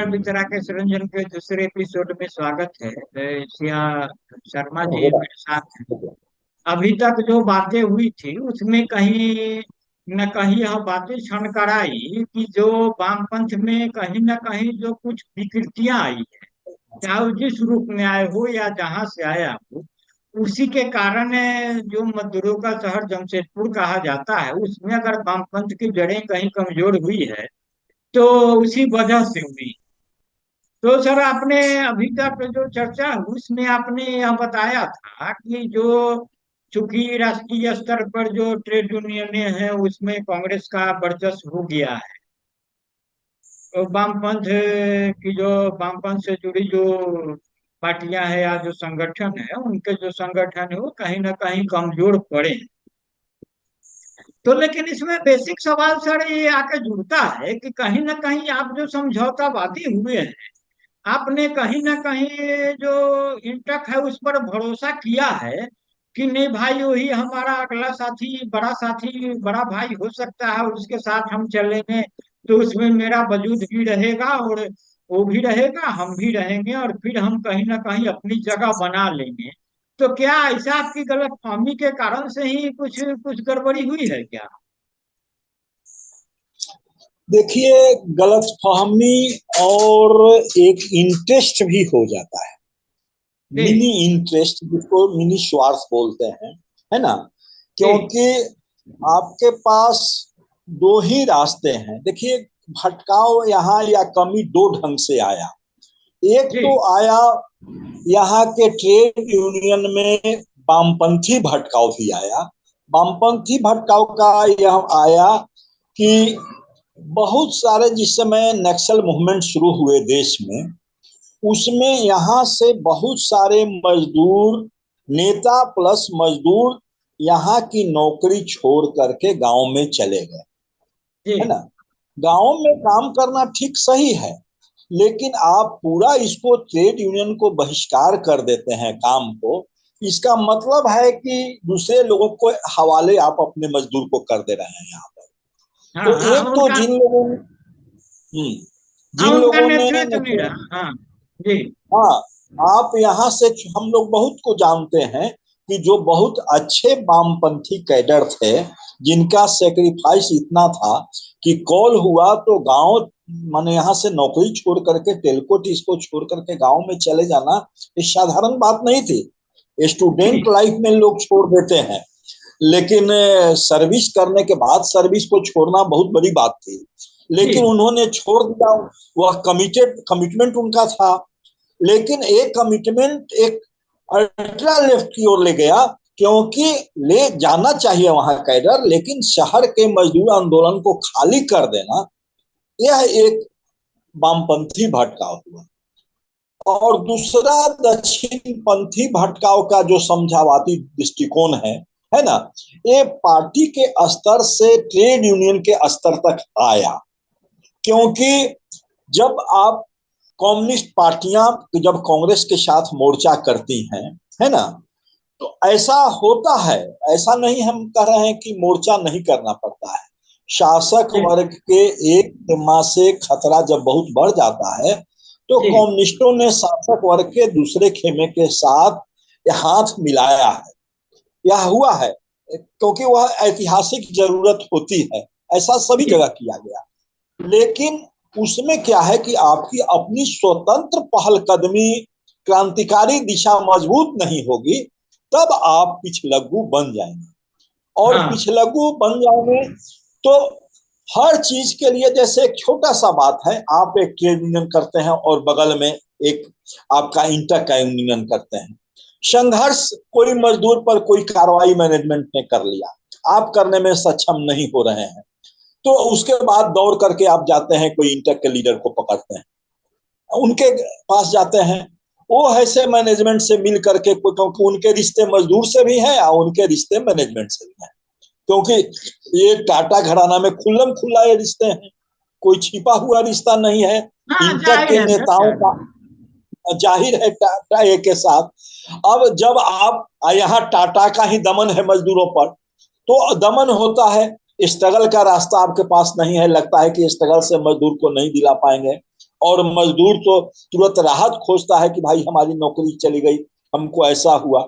नमस्कार मित्रा के रंजन के दूसरे एपिसोड में स्वागत है। सिया शर्मा हाँ, जी हो रहा मेरे साथ हैं। है। अभी तक जो बातें हुई थी उसमें कहीं न कहीं यह बातें छनकर आई कि जो वामपंथ में कहीं न कहीं जो कुछ विकृतियां आई है, चाहे वो जिस रूप में आए हो या जहां से आया हो, उसी के कारण जो मजदूरों का शहर जमशेदपुर कहा जाता है उसमें अगर वामपंथ की जड़ें कहीं कमजोर हुई है तो उसी वजह से हुई। तो सर आपने अभी तक जो चर्चा हुई उसमें आपने यह बताया था कि जो चूंकि राष्ट्रीय स्तर पर जो ट्रेड यूनियनें हैं उसमें कांग्रेस का वर्चस्व हो गया है, तो वामपंथ की जो वामपंथ से जुड़ी जो पार्टियां हैं या जो संगठन है उनके जो संगठन है वो कहीं ना कहीं कमजोर पड़े हैं। तो लेकिन इसमें बेसिक सवाल सर ये आके जुड़ता है कि कहीं ना कहीं आप जो समझौतावादी हुए हैं, आपने कहीं ना कहीं ये जो इंटक है उस पर भरोसा किया है कि नहीं भाई वही हमारा अगला साथी बड़ा भाई हो सकता है और उसके साथ हम चलेंगे तो उसमें मेरा वजूद भी रहेगा और वो भी रहेगा हम भी रहेंगे और फिर हम कहीं ना कहीं अपनी जगह बना लेंगे। तो क्या ऐसा आपकी गलतफहमी के कारण से ही कुछ कुछ गड़बड़ी हुई है क्या? देखिए, गलतफहमी और एक इंटरेस्ट भी हो जाता है। जी। मिनी इंटरेस्ट जिसको मिनी स्वार्थ बोलते हैं, है ना। जी। क्योंकि आपके पास दो ही रास्ते हैं। देखिए, भटकाव यहाँ या कमी दो ढंग से आया। एक जी। तो आया यहाँ के ट्रेड यूनियन में वामपंथी भटकाव भी आया। वामपंथी भटकाव का यह आया कि बहुत सारे जिस समय नक्सल मूवमेंट शुरू हुए देश में, उसमें यहाँ से बहुत सारे मजदूर, नेता प्लस मजदूर यहाँ की नौकरी छोड़ करके गांव में चले गए, है जी। ना। गांव में काम करना ठीक सही है, लेकिन आप पूरा इसको ट्रेड यूनियन को बहिष्कार कर देते हैं काम को। इसका मतलब है कि दूसरे लोगों को हवाले आप अपने मजदूर को कर दे रहे हैं यहाँ पर। हाँ तो हाँ, एक तो उनका हाँ जिन उनका लोगों ने नेतृत्व नहीं रहा। हाँ। जी। हाँ, आप यहाँ से, हम लोग बहुत को जानते हैं कि जो बहुत अच्छे वामपंथी कैडर थे, जिनका सेक्रीफाइस इतना था कि कॉल हुआ तो गांव, माने यहाँ से नौकरी छोड़ करके टेलको इसको छोड़ करके गांव में चले जाना, ये साधारण बात नहीं थी। स्टूडेंट जी। लाइफ में लोग छोड़ देते हैं, लेकिन सर्विस करने के बाद सर्विस को छोड़ना बहुत बड़ी बात थी। लेकिन जी। उन्होंने छोड़ दिया। वह कमिटमेंट उनका था। लेकिन एक कमिटमेंट एक अल्ट्रा लेफ्ट की ओर ले गया, क्योंकि ले जाना चाहिए वहां कैडर, लेकिन शहर के मजदूर आंदोलन को खाली कर देना, यह एक वामपंथी भटकाव हुआ। और दूसरा दक्षिण पंथी भटकाव का जो समझावाती दृष्टिकोण है ना, ये पार्टी के स्तर से ट्रेड यूनियन के स्तर तक आया। क्योंकि जब आप कम्युनिस्ट पार्टियां जब कांग्रेस के साथ मोर्चा करती हैं, है ना, तो ऐसा होता है। ऐसा नहीं हम कह रहे हैं कि मोर्चा नहीं करना पड़ता है। शासक जी। वर्ग के एक खेमा से खतरा जब बहुत बढ़ जाता है, तो जी। कम्युनिस्टों ने शासक वर्ग के दूसरे खेमे के साथ हाथ मिलाया है। यह हुआ है क्योंकि वह ऐतिहासिक जरूरत होती है। ऐसा सभी जी। जगह किया गया। लेकिन उसमें क्या है कि आपकी अपनी स्वतंत्र पहल कदमी, क्रांतिकारी दिशा मजबूत नहीं होगी, तब आप पिछलग्गू बन जाएंगे। और हाँ। पिछलग्गू बन जाओगे तो हर चीज के लिए, जैसे एक छोटा सा बात है, आप एक ट्रेड यूनियन करते हैं और बगल में एक आपका इंटर का यूनियन करते हैं। संघर्ष कोई मजदूर पर कोई कार्रवाई मैनेजमेंट ने कर लिया, आप करने में सक्षम नहीं हो रहे हैं, तो उसके बाद दौड़ करके आप जाते हैं, कोई इंटर के लीडर को पकड़ते हैं, उनके पास जाते हैं। वो ऐसे मैनेजमेंट से मिल करके, क्योंकि उनके रिश्ते मजदूर से भी हैं और उनके रिश्ते मैनेजमेंट से भी हैं। क्योंकि ये टाटा घराना में खुल्लम खुल्ला ये रिश्ते हैं, कोई छिपा हुआ रिश्ता नहीं है। हाँ, इंटक जाहिर के है सर, नेताओं जाहिर का जाहिर है टाटा ए के साथ। अब जब आप यहाँ टाटा का ही दमन है मजदूरों पर, तो दमन होता है। स्ट्रगल का रास्ता आपके पास नहीं है, लगता है कि स्ट्रगल से मजदूर को नहीं दिला पाएंगे, और मजदूर तो तुरंत राहत खोजता है कि भाई हमारी नौकरी चली गई, हमको ऐसा हुआ।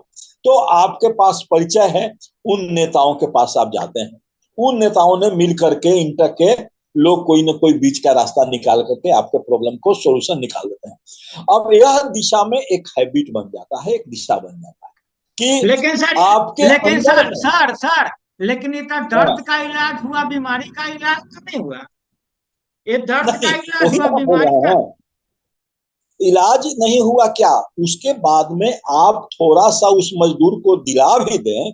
तो आपके पास परिचय है, उन नेताओं के पास आप जाते हैं, उन नेताओं ने मिल करके इंटर के लोग कोई ना कोई बीच का रास्ता निकाल करके आपके प्रॉब्लम को सोल्यूशन निकाल देते हैं। अब यह दिशा में एक हैबिट बन जाता है, एक दिशा बन जाता है कि लेकिन सर आपके लेकिन अंदर सर में। सर सर लेकिन इतना हाँ, दर्द का इलाज हुआ, बीमारी का इलाज तो नहीं हुआ। ये दर्द नहीं का इलाज वही हुआ, हम बोल बीमारी रहे का। हैं, इलाज नहीं हुआ क्या, उसके बाद में आप थोड़ा सा उस मजदूर को दिला भी दें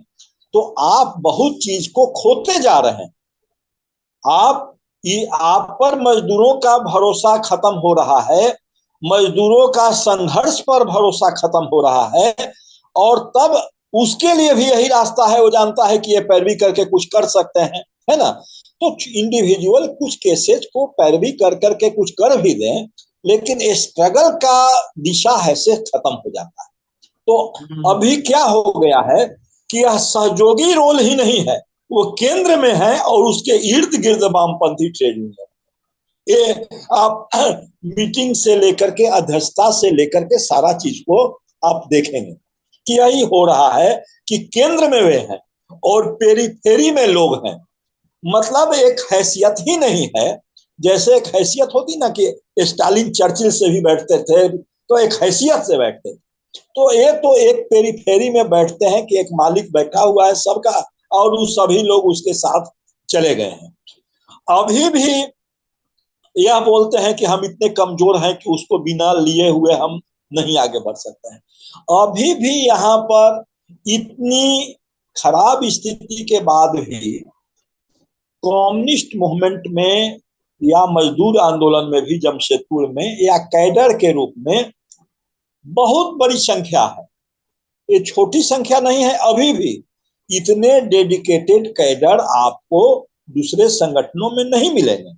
तो आप बहुत चीज को खोते जा रहे हैं। आप आप पर मजदूरों का भरोसा खत्म हो रहा है, मजदूरों का संघर्ष पर भरोसा खत्म हो रहा है। और तब उसके लिए भी यही रास्ता है, वो जानता है कि ये पैरवी करके कुछ कर सकते हैं, है ना। तो इंडिविजुअल कुछ केसेस को पैरवी कर करके कुछ कर भी दें, लेकिन स्ट्रगल का दिशा है से खत्म हो जाता है। तो हम्म। अभी क्या हो गया है कि यह सहयोगी रोल ही नहीं है, वो केंद्र में है और उसके इर्द गिर्द वामपंथी ट्रेनिंग है। ये आप मीटिंग से लेकर के अध्यक्षता से लेकर के सारा चीज को आप देखेंगे कि यही हो रहा है कि केंद्र में वे हैं और पेरीफेरी में लोग हैं। मतलब एक हैसियत ही नहीं है। जैसे एक हैसियत होती ना कि स्टालिन चर्चिल से भी बैठते थे, तो एक हैसियत से बैठते थे। तो ये तो एक पेरीफेरी में बैठते हैं कि एक मालिक बैठा हुआ है सबका, और वो सभी लोग उसके साथ चले गए हैं। अभी भी यह बोलते हैं कि हम इतने कमजोर हैं कि उसको बिना लिए हुए हम नहीं आगे बढ़ सकते हैं। अभी भी यहाँ पर इतनी खराब स्थिति के बाद भी कम्युनिस्ट मूवमेंट में या मजदूर आंदोलन में भी जमशेदपुर में या कैडर के रूप में बहुत बड़ी संख्या है। ये छोटी संख्या नहीं है। अभी भी इतने डेडिकेटेड कैडर आपको दूसरे संगठनों में नहीं मिलेंगे।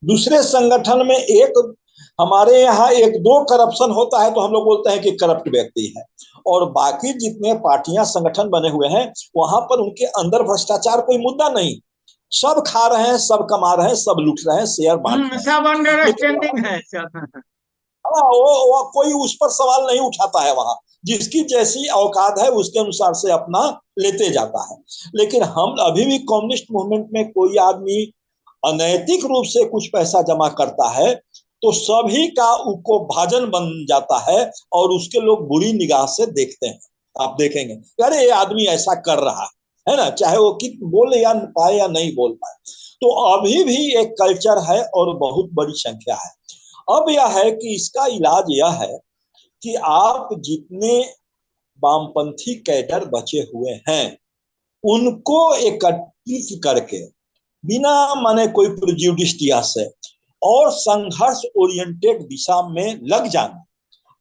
दूसरे संगठन में एक हमारे यहाँ एक दो करप्शन होता है तो हम लोग बोलते हैं कि करप्ट व्यक्ति है, और बाकी जितने पार्टियां संगठन बने हुए हैं वहां पर उनके अंदर भ्रष्टाचार कोई मुद्दा नहीं। सब खा रहे हैं, सब कमा रहे हैं, सब लूट रहे हैं, शेयर बांट रहे हैं। सब लेकिन अंडरस्टैंडिंग है सब। हाँ, वो कोई उस पर सवाल नहीं उठाता है वहां। जिसकी जैसी औकात है उसके अनुसार से अपना लेते जाता है। लेकिन हम अभी भी कम्युनिस्ट मूवमेंट में कोई आदमी अनैतिक रूप से कुछ पैसा जमा करता है तो सभी का उसको भाजन बन जाता है और उसके लोग बुरी निगाह से देखते हैं। आप देखेंगे अरे ये आदमी ऐसा कर रहा है ना, चाहे वो कि बोले या पाए या नहीं बोल पाए। तो अभी भी एक कल्चर है और बहुत बड़ी संख्या है। अब यह है कि इसका इलाज यह है कि आप जितने वामपंथी कैडर बचे हुए हैं उनको एकत्रित करके बिना माने कोई प्रेजुडिस से और संघर्ष ओरिएंटेड दिशा में लग जाना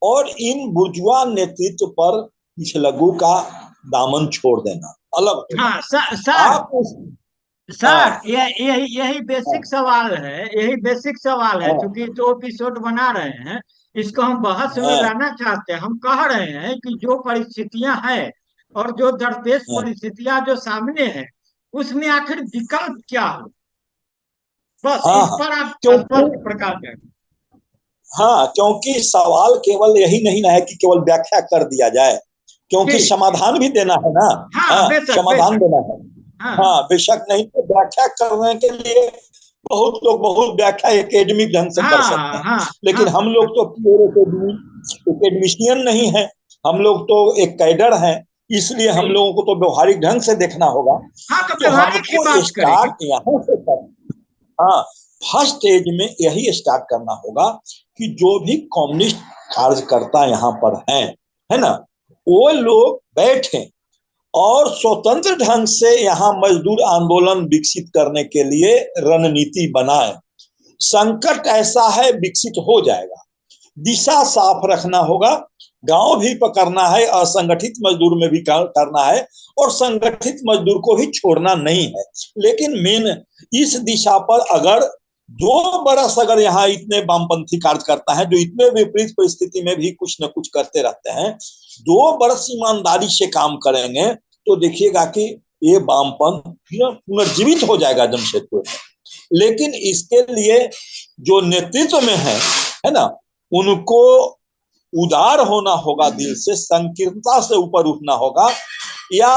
और इन बुर्जुआ नेतृत्व पर पिछलग्गू का दामन छोड़ देना अलग हो हाँ जाना। सर आप हाँ सर यही बेसिक हाँ सवाल है, यही बेसिक सवाल है। हाँ क्योंकि जो एपिसोड बना रहे हैं इसको हम बहस में हाँ लाना चाहते हैं। हम कह रहे हैं कि जो परिस्थितियां हैं और जो दरपेश हाँ परिस्थितियां जो सामने हैं उसमें आखिर विकल्प क्या हो, बस हाँ इस हाँ, पर आप क्योंकि स्पष्ट प्रकाश करें। हाँ, क्योंकि सवाल केवल यही नहीं ना है कि केवल व्याख्या कर दिया जाए, क्योंकि ठीक ठीक। समाधान भी देना है ना। हाँ हाँ, बेशक समाधान बेशक। देना है। हाँ हाँ बेशक, नहीं तो व्याख्या करने के लिए बहुत लोग बहुत व्याख्या एकेडमिक ढंग से कर सकते हाँ हैं, हाँ लेकिन हाँ हम लोग तो प्योर एकेडमिशियन नहीं है। हम लोग तो एक कैडर हैं, इसलिए हम ठीक। लोगों को तो व्यवहारिक ढंग से देखना होगा। हाँ तो तो व्यवहारिक ही हमको बात करेंगे। स्टार्ट यहाँ से करना। हाँ, फर्स्ट स्टेज में यही स्टार्ट करना होगा कि जो भी कम्युनिस्ट कार्यकर्ता यहाँ पर हैं, है ना, वो लोग बैठे और स्वतंत्र ढंग से यहाँ मजदूर आंदोलन विकसित करने के लिए रणनीति बनाए। संकट ऐसा है विकसित हो जाएगा, दिशा साफ रखना होगा। गांव भी पकड़ना है, असंगठित मजदूर में भी करना है, और संगठित मजदूर को भी छोड़ना नहीं है। लेकिन मेन इस दिशा पर अगर 2 बरस अगर यहाँ इतने वामपंथी कार्यकर्ता हैं जो इतने विपरीत परिस्थिति में भी कुछ न कुछ करते रहते हैं, 2 बरस ईमानदारी से काम करेंगे तो देखिएगा कि ये वामपंथ पुनर्जीवित हो जाएगा जमशेदपुर में। लेकिन इसके लिए जो नेतृत्व में है है ना, उनको उदार होना होगा, दिल से संकीर्णता से ऊपर उठना होगा, या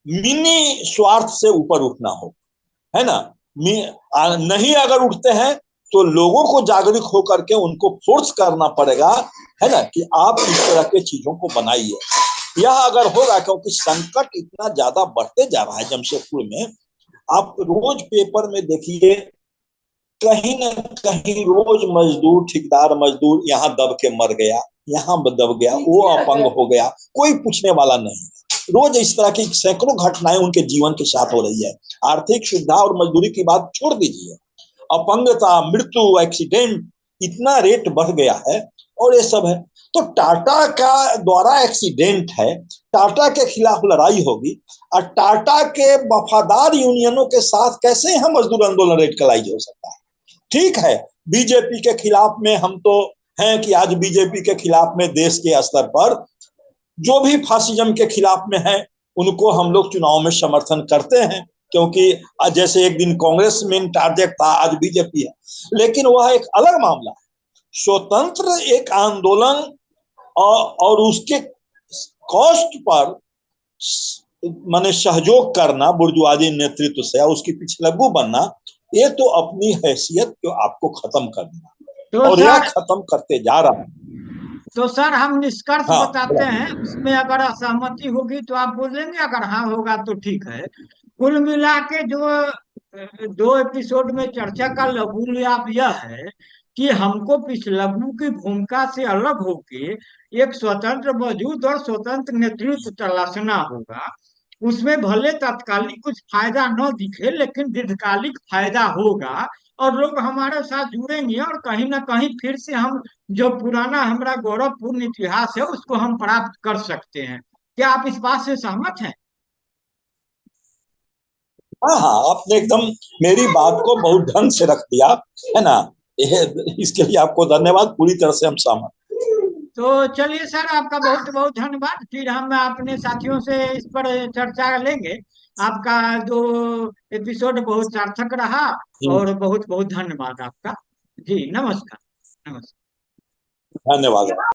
मिनी स्वार्थ से ऊपर उठना होगा, है ना। नहीं अगर उठते हैं तो लोगों को जागरूक होकर के उनको फोर्स करना पड़ेगा, है ना, कि आप इस तरह के चीजों को बनाइए। यह अगर होगा, क्योंकि संकट इतना ज्यादा बढ़ते जा रहा है जमशेदपुर में, आप रोज पेपर में देखिए, कहीं ना कहीं रोज मजदूर, ठेकेदार मजदूर यहाँ दब के मर गया, यहाँ दब गया, वो अपंग हो गया, कोई पूछने वाला नहीं। रोज इस तरह की सैकड़ों घटनाएं उनके जीवन के साथ हो रही है। आर्थिक सुविधा और मजदूरी की बात छोड़ दीजिए, अपंगता, मृत्यु, एक्सीडेंट, इतना रेट बढ़ गया है, और ये सब है। तो टाटा का द्वारा एक्सीडेंट है, टाटा के खिलाफ लड़ाई होगी, और टाटा के वफादार यूनियनों के साथ कैसे यहाँ मजदूर आंदोलन रेडिकलाइज हो सकता है। ठीक है, बीजेपी के खिलाफ में हम तो हैं कि आज बीजेपी के खिलाफ में देश के स्तर पर जो भी फासिज्म के खिलाफ में है उनको हम लोग चुनाव में समर्थन करते हैं, क्योंकि जैसे एक दिन कांग्रेस में टारगेट था, आज बीजेपी है, लेकिन वह एक अलग मामला है। स्वतंत्र एक आंदोलन और उसके कॉस्ट पर माने सहयोग करना बुर्जुआजी नेतृत्व से, उसके पीछे लग्गू बनना, ये तो अपनी हैसियत को आपको खत्म कर देना, तो और यह सर खत्म करते जा रहा है। तो सर हम निष्कर्ष हाँ, बताते हैं, उसमें अगर असहमति होगी तो आप बोलेंगे, अगर हाँ होगा तो ठीक है। कुल मिला के जो दो एपिसोड में चर्चा का लघु लाभ यह है कि हमको पिछलग्गू की भूमिका से अलग होके एक स्वतंत्र वजूद और स्वतंत्र नेतृत्व तलाशना होगा। उसमें भले तत्कालिक कुछ फायदा न दिखे, लेकिन दीर्घकालिक फायदा होगा, और लोग हमारे साथ जुड़ेंगे, और कहीं ना कहीं फिर से हम जो पुराना हमारा गौरवपूर्ण इतिहास है उसको हम प्राप्त कर सकते हैं। क्या आप इस बात से सहमत हैं? हाँ हाँ, आपने एकदम मेरी बात को बहुत ढंग से रख दिया, है ना। इसके लिए आपको धन्यवाद, पूरी तरह से हम सहमत। तो चलिए सर, आपका बहुत बहुत धन्यवाद। फिर हम अपने साथियों से इस पर चर्चा लेंगे। आपका जो एपिसोड बहुत सार्थक रहा, और बहुत बहुत धन्यवाद आपका। जी नमस्कार। नमस्कार। धन्यवाद।